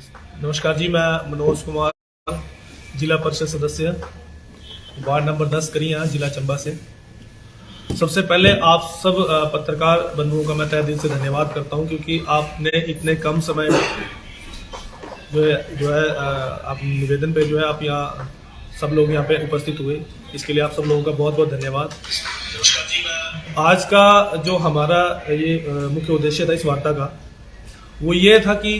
नमस्कार जी, मैं मनोज कुमार, जिला परिषद सदस्य, वार्ड नंबर 10 करिया, जिला चंबा से। सबसे पहले आप सब पत्रकार बंधुओं का मैं तहे दिल से धन्यवाद करता हूं, क्योंकि आपने इतने कम समय में जो है आप निवेदन पे जो है आप यहाँ सब लोग यहाँ पे उपस्थित हुए, इसके लिए आप सब लोगों का बहुत बहुत धन्यवाद। आज का जो हमारा ये मुख्य उद्देश्य था इस वार्ता का, वो ये था कि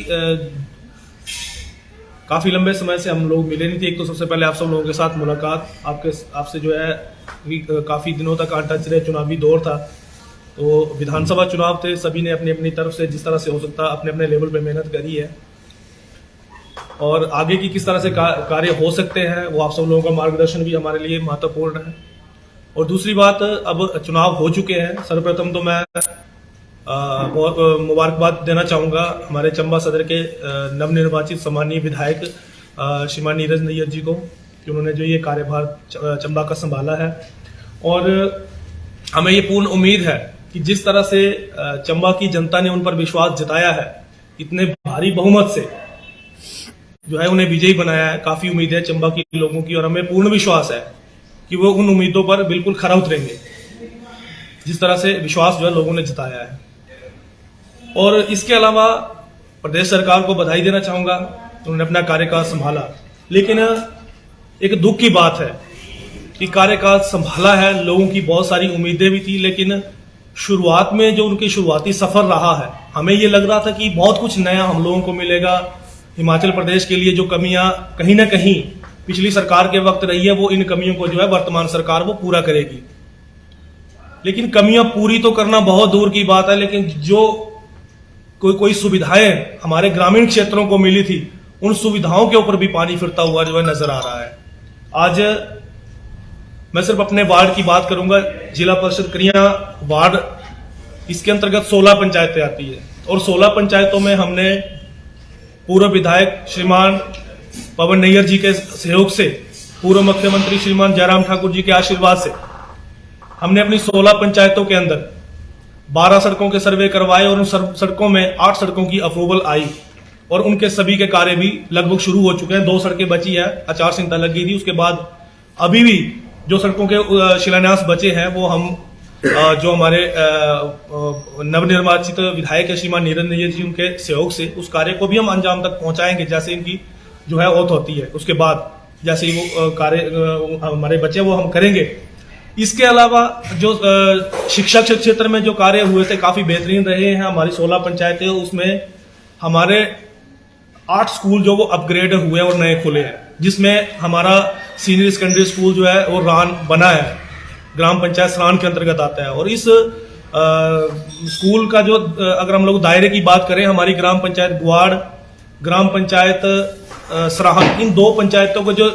काफ़ी लंबे समय से हम लोग मिले नहीं थे। एक तो सबसे पहले आप सब लोगों के साथ मुलाकात आपसे जो है काफ़ी दिनों तक अनटच रहे, चुनावी दौर था, तो विधानसभा चुनाव थे, सभी ने अपनी अपनी तरफ से जिस तरह से हो सकता अपने अपने लेवल पे मेहनत करी है, और आगे की किस तरह से कार्य हो सकते हैं वो आप सब लोगों का मार्गदर्शन भी हमारे लिए महत्वपूर्ण है। और दूसरी बात, अब चुनाव हो चुके हैं। सर्वप्रथम तो मैं बहुत मुबारकबाद देना चाहूँगा हमारे चंबा सदर के नवनिर्वाचित सम्मानीय विधायक श्रीमान नीरज नैयर जी को, कि उन्होंने जो ये कार्यभार चंबा का संभाला है। और हमें ये पूर्ण उम्मीद है कि जिस तरह से चंबा की जनता ने उन पर विश्वास जताया है, इतने भारी बहुमत से जो है उन्हें विजयी बनाया है, काफ़ी उम्मीद है चंबा के लोगों की, और हमें पूर्ण विश्वास है कि वो उन उम्मीदों पर बिल्कुल खरा उतरेंगे जिस तरह से विश्वास जो है लोगों ने जताया है। और इसके अलावा प्रदेश सरकार को बधाई देना चाहूँगा, उन्होंने अपना कार्यकाल संभाला। लेकिन एक दुख की बात है कि कार्यकाल संभाला है, लोगों की बहुत सारी उम्मीदें भी थी, लेकिन शुरुआत में जो उनकी शुरुआती सफर रहा है, हमें ये लग रहा था कि बहुत कुछ नया हम लोगों को मिलेगा। हिमाचल प्रदेश के लिए जो कमियां कहीं ना कहीं पिछली सरकार के वक्त रही है, वो इन कमियों को जो है वर्तमान सरकार वो पूरा करेगी। लेकिन कमियां पूरी तो करना बहुत दूर की बात है, लेकिन जो कोई सुविधाएं हमारे ग्रामीण क्षेत्रों को मिली थी, उन सुविधाओं के ऊपर भी पानी फिरता हुआ जो है नजर आ रहा है। आज मैं सिर्फ अपने वार्ड की बात करूंगा, जिला परिषद करिया वार्ड, इसके अंतर्गत 16 पंचायतें आती है, और 16 पंचायतों में हमने पूर्व विधायक श्रीमान पवन नैयर जी के सहयोग से, पूर्व मुख्यमंत्री श्रीमान जयराम ठाकुर जी के आशीर्वाद से, हमने अपनी 16 पंचायतों के अंदर 12 सड़कों के सर्वे करवाए, और उन सड़कों में 8 सड़कों की अप्रूवल आई, और उनके सभी के कार्य भी लगभग शुरू हो चुके हैं। 2 सड़कें बची है, आचार संहिता लग गई थी, उसके बाद अभी भी जो सड़कों के शिलान्यास बचे हैं वो हम जो हमारे नवनिर्वाचित विधायक है श्रीमान नीरज नैयर जी, उनके सहयोग से उस कार्य को भी हम अंजाम तक पहुंचाएंगे, जैसे इनकी जो है ओथ होती है। उसके बाद जैसे ही वो कार्य हमारे बचे वो हम करेंगे। इसके अलावा जो शिक्षा क्षेत्र में जो कार्य हुए थे काफी बेहतरीन रहे हैं। हमारी 16 पंचायतें, उसमें हमारे 8 स्कूल जो वो अपग्रेड हुए और नए खुले हैं, जिसमें हमारा सीनियर सेकेंडरी स्कूल जो है वो रान बना है, ग्राम पंचायत सरान के अंतर्गत आता है। और इस स्कूल का जो अगर हम लोग दायरे की बात करें, हमारी ग्राम पंचायत गुआड़, ग्राम पंचायत सराहन, इन 2 पंचायतों के जो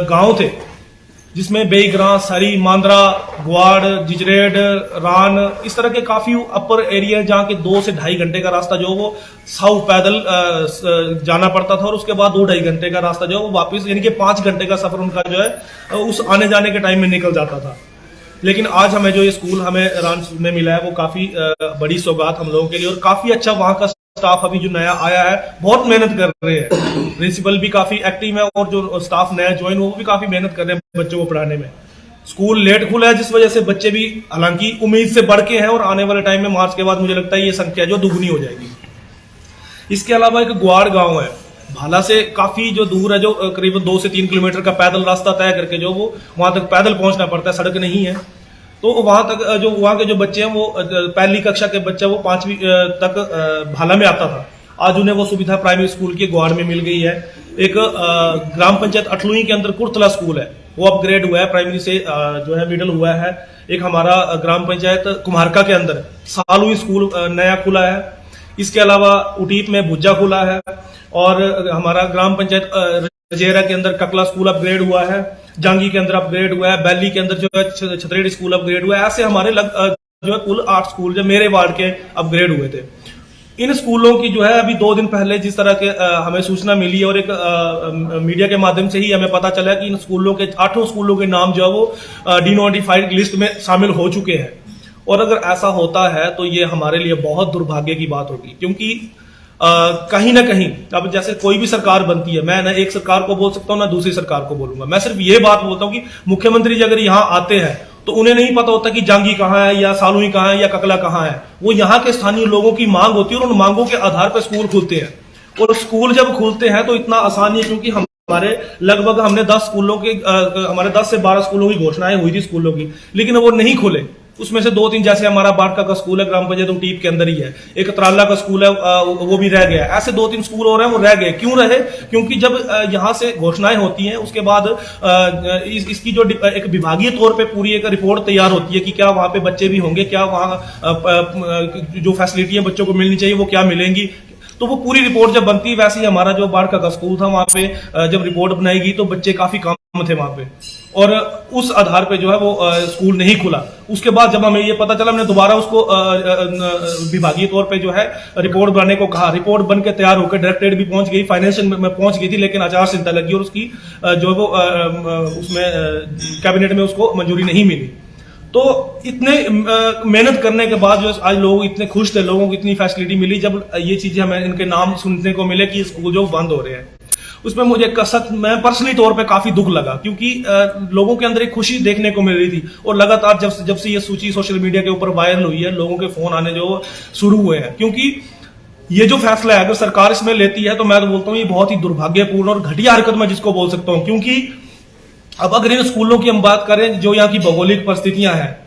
गांव थे, जिसमें बेईग्रां, सरी, मांद्रा, गुआड़, जिजरेड, रान, इस तरह के काफी अपर एरिया, जहाँ के 2 से 2.5 घंटे का रास्ता जो वो साउ पैदल जाना पड़ता था, और उसके बाद 2-2.5 घंटे का रास्ता जो वो वापस, यानी कि 5 घंटे का सफर उनका जो है उस आने जाने के टाइम में निकल जाता था। लेकिन आज हमें जो ये स्कूल हमें रान में मिला है, वो काफी बड़ी सौगात हम लोगों के लिए, और काफी अच्छा वहां का स्टाफ अभी जो नया आया है बहुत मेहनत कर रहे हैं। प्रिंसिपल भी काफी एक्टिव है, और जो स्टाफ नया ज्वाइन हो वो भी काफी मेहनत कर रहे हैं बच्चों को पढ़ाने में। स्कूल लेट खुला है, जिस वजह से बच्चे भी हालांकि उम्मीद से बढ़ के हैं, और आने वाले टाइम में मार्च के बाद मुझे लगता है ये संख्या जो दुगनी हो जाएगी। इसके अलावा एक गुआड़ गांव है, भाला से काफी जो दूर है, जो करीब 2 से 3 किलोमीटर का पैदल रास्ता तय करके जो वो वहां तक पैदल पहुंचना पड़ता है, सड़क नहीं है। तो वहां तक जो वहां के जो बच्चे हैं, वो पहली कक्षा के बच्चे वो 5वीं तक भाला में आता था, आज उन्हें वो सुविधा प्राइमरी स्कूल के गुआड़ में मिल गई है। एक ग्राम पंचायत अठलुई के अंदर कुर्तला स्कूल है, वो अपग्रेड हुआ है, प्राइमरी से जो है मिडल हुआ है। एक हमारा ग्राम पंचायत कुम्हारका के अंदर सालुई स्कूल नया खुला है। इसके अलावा उटीप में भुज्जा खुला है, और हमारा ग्राम पंचायत रजेरा के अंदर ककला स्कूल अपग्रेड हुआ है, जांगी के अंदर अपग्रेड हुआ है, बैली के अंदर जो है छतरेड़ी स्कूल अपग्रेड हुआ है। ऐसे हमारे जो है कुल 8 स्कूल जो मेरे वार्ड के अपग्रेड हुए थे। इन स्कूलों की जो है अभी 2 दिन पहले जिस तरह के हमें सूचना मिली, और एक मीडिया के माध्यम से ही हमें पता चला कि इन स्कूलों के 8 स्कूलों के नाम जो है वो डिनोटिफाइड लिस्ट में शामिल हो चुके हैं। और अगर ऐसा होता है तो ये हमारे लिए बहुत दुर्भाग्य की बात होगी, क्योंकि कहीं ना कहीं अब जैसे कोई भी सरकार बनती है, मैं ना एक सरकार को बोल सकता हूं ना दूसरी सरकार को बोलूंगा। मैं सिर्फ ये बात बोलता हूं कि मुख्यमंत्री जी अगर यहाँ आते हैं तो उन्हें नहीं पता होता कि जांगी कहाँ है या सालुई कहाँ है या ककला कहाँ है। वो यहाँ के स्थानीय लोगों की मांग होती है और उन मांगों के आधार पर स्कूल खुलते हैं। और स्कूल जब खुलते हैं तो इतना आसान है, क्योंकि हमारे लगभग हमने 10 स्कूलों के हमारे 10 से 12 स्कूलों की घोषणाएं हुई थी स्कूलों की, लेकिन वो नहीं खुले। उसमें से 2-3 जैसे हमारा बाड़का का स्कूल है, ग्राम पंचायत टीप के अंदर ही है, एक तराला का स्कूल है वो भी रह गया। ऐसे 2-3 स्कूल और हैं वो रह गए। क्यों रहे? क्योंकि जब यहाँ से घोषणाएं होती हैं उसके बाद इसकी जो एक विभागीय तौर पे पूरी एक रिपोर्ट तैयार होती है कि क्या वहां पे बच्चे भी होंगे, क्या वहां जो फैसिलिटियां बच्चों को मिलनी चाहिए वो क्या मिलेंगी। तो वो पूरी रिपोर्ट जब बनती है, वैसे ही हमारा जो बाड़का का स्कूल था वहां पे जब रिपोर्ट बनाई गई तो बच्चे काफी कम थे वहां पे, और उस आधार पे जो है वो स्कूल नहीं खुला। उसके बाद जब हमें ये पता चला, हमने दोबारा उसको विभागीय तौर पे जो है रिपोर्ट बनाने को कहा। रिपोर्ट बन के तैयार होकर डायरेक्टरेट भी पहुंच गई, फाइनेंशियल में पहुंच गई थी, लेकिन आचार संहिता लगी और उसकी जो वो उसमें कैबिनेट में उसको मंजूरी नहीं मिली। तो इतने मेहनत करने के बाद जो आज लोग इतने खुश थे, लोगों को इतनी फैसिलिटी मिली, जब ये चीजें हमें इनके नाम सुनने को मिले कि स्कूल जो बंद हो रहे हैं, उसमें मुझे मैं पर्सनली तौर पे काफी दुख लगा, क्योंकि लोगों के अंदर एक खुशी देखने को मिल रही थी। और लगातार जब से ये सूची सोशल मीडिया के ऊपर वायरल हुई है, लोगों के फोन आने जो शुरू हुए हैं। क्योंकि ये जो फैसला है अगर सरकार इसमें लेती है तो मैं तो बोलता हूँ ये बहुत ही दुर्भाग्यपूर्ण और घटिया हरकत मैं जिसको बोल सकता हूँ। क्योंकि अब अगर इन स्कूलों की हम बात करें, जो यहाँ की भौगोलिक परिस्थितियां हैं,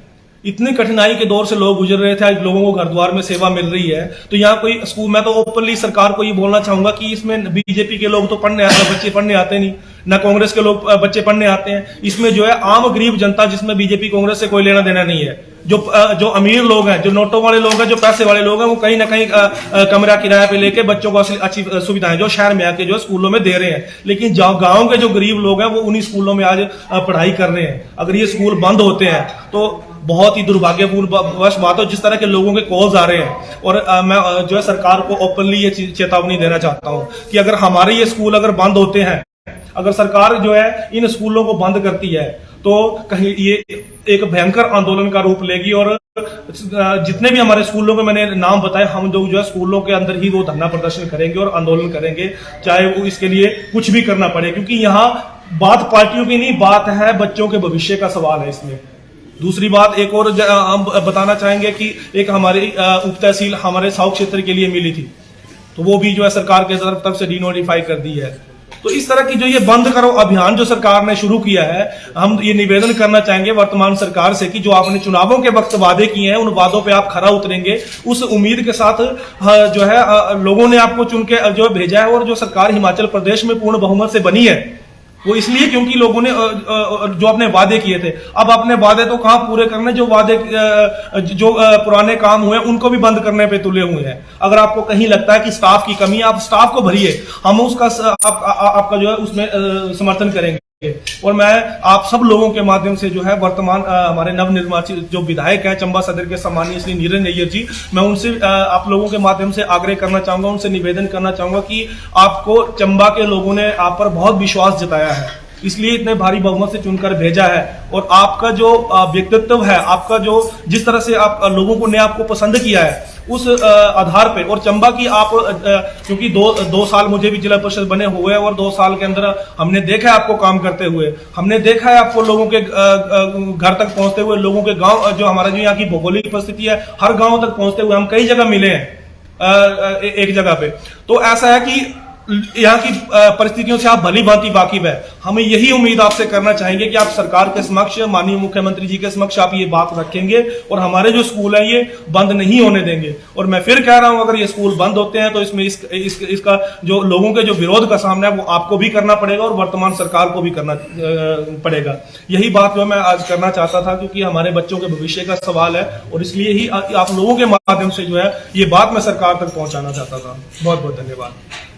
इतनी कठिनाई के दौर से लोग गुजर रहे थे, आज लोगों को घर द्वार में सेवा मिल रही है, तो यहाँ कोई स्कूल, मैं तो ओपनली सरकार को ये बोलना चाहूंगा कि इसमें बीजेपी के लोग तो बच्चे पढ़ने आते नहीं, ना कांग्रेस के लोग बच्चे पढ़ने आते हैं। इसमें जो है आम गरीब जनता, जिसमें बीजेपी कांग्रेस से कोई लेना देना नहीं है, जो अमीर लोग हैं, जो नोटों वाले लोग हैं, जो पैसे वाले लोग हैं, वो कहीं ना कहीं कमरा किराया पे लेके बच्चों को अच्छी सुविधाएं जो शहर में आके जो स्कूलों में दे रहे हैं। लेकिन गांव के जो गरीब लोग हैं वो उन्हीं स्कूलों में आज पढ़ाई कर रहे हैं। अगर ये स्कूल बंद होते हैं तो बहुत ही दुर्भाग्यपूर्ण बात हो, जिस तरह के लोगों के कॉल्स आ रहे हैं। और मैं जो है सरकार को ओपनली ये चेतावनी देना चाहता हूं कि अगर हमारे ये स्कूल अगर बंद होते हैं, अगर सरकार जो है इन स्कूलों को बंद करती है, तो कहीं ये एक भयंकर आंदोलन का रूप लेगी। और जितने भी हमारे स्कूलों के मैंने नाम बताए, हम जो है स्कूलों के अंदर ही वो धरना प्रदर्शन करेंगे और आंदोलन करेंगे, चाहे वो इसके लिए कुछ भी करना पड़े। क्योंकि यहाँ बात पार्टियों की नहीं, बात है बच्चों के भविष्य का सवाल है इसमें। दूसरी बात एक और हम बताना चाहेंगे कि एक हमारी उप तहसील हमारे साउथ क्षेत्र के लिए मिली थी, तो वो भी जो है सरकार के तरफ से डीनोटिफाई कर दी है। तो इस तरह की जो ये बंद करो अभियान जो सरकार ने शुरू किया है, हम ये निवेदन करना चाहेंगे वर्तमान सरकार से कि जो आपने चुनावों के वक्त वादे किए हैं, उन वादों पे आप खरा उतरेंगे, उस उम्मीद के साथ जो है लोगों ने आपको चुन के जो भेजा है। और जो सरकार हिमाचल प्रदेश में पूर्ण बहुमत से बनी है वो इसलिए क्योंकि लोगों ने जो अपने वादे किए थे, अब अपने वादे तो कहां पूरे करने, जो वादे जो पुराने काम हुए उनको भी बंद करने पे तुले हुए हैं। अगर आपको कहीं लगता है कि स्टाफ की कमी है, आप स्टाफ को भरिए, हम उसका आपका जो है उसमें समर्थन करेंगे। और मैं आप सब लोगों के माध्यम से जो है वर्तमान हमारे नवनिर्वाचित जो विधायक हैं चंबा सदर के सम्मानीय श्री नीरज नैयर जी, मैं उनसे आप लोगों के माध्यम से आग्रह करना चाहूंगा, उनसे निवेदन करना चाहूंगा कि आपको चंबा के लोगों ने आप पर बहुत विश्वास जताया है, इसलिए इतने भारी बहुमत से चुनकर भेजा है। और आपका जो व्यक्तित्व है, आपका जो जिस तरह से आप लोगों ने आपको पसंद किया है, उस आधार पे, और चंबा की आप क्योंकि दो साल मुझे भी जिला परिषद बने हुए, और 2 साल के अंदर हमने देखा है आपको काम करते हुए, हमने देखा है आपको लोगों के घर तक पहुंचते हुए, लोगों के गांव, जो हमारा जो यहाँ की भौगोलिक परिस्थिति है, हर गांव तक पहुंचते हुए हम कई जगह मिले हैं एक जगह पे। तो ऐसा है कि यहाँ की परिस्थितियों से आप भली भांति वाकिफ है। हमें यही उम्मीद आपसे करना चाहेंगे कि आप सरकार के समक्ष, माननीय मुख्यमंत्री जी के समक्ष आप ये बात रखेंगे और हमारे जो स्कूल है ये बंद नहीं होने देंगे। और मैं फिर कह रहा हूं, अगर ये स्कूल बंद होते हैं तो इसमें इसका जो लोगों के जो विरोध का सामना है वो आपको भी करना पड़ेगा और वर्तमान सरकार को भी करना पड़ेगा। यही बात जो मैं आज करना चाहता था, क्योंकि हमारे बच्चों के भविष्य का सवाल है, और इसलिए ही आप लोगों के माध्यम से जो है ये बात मैं सरकार तक पहुंचाना चाहता था। बहुत बहुत धन्यवाद।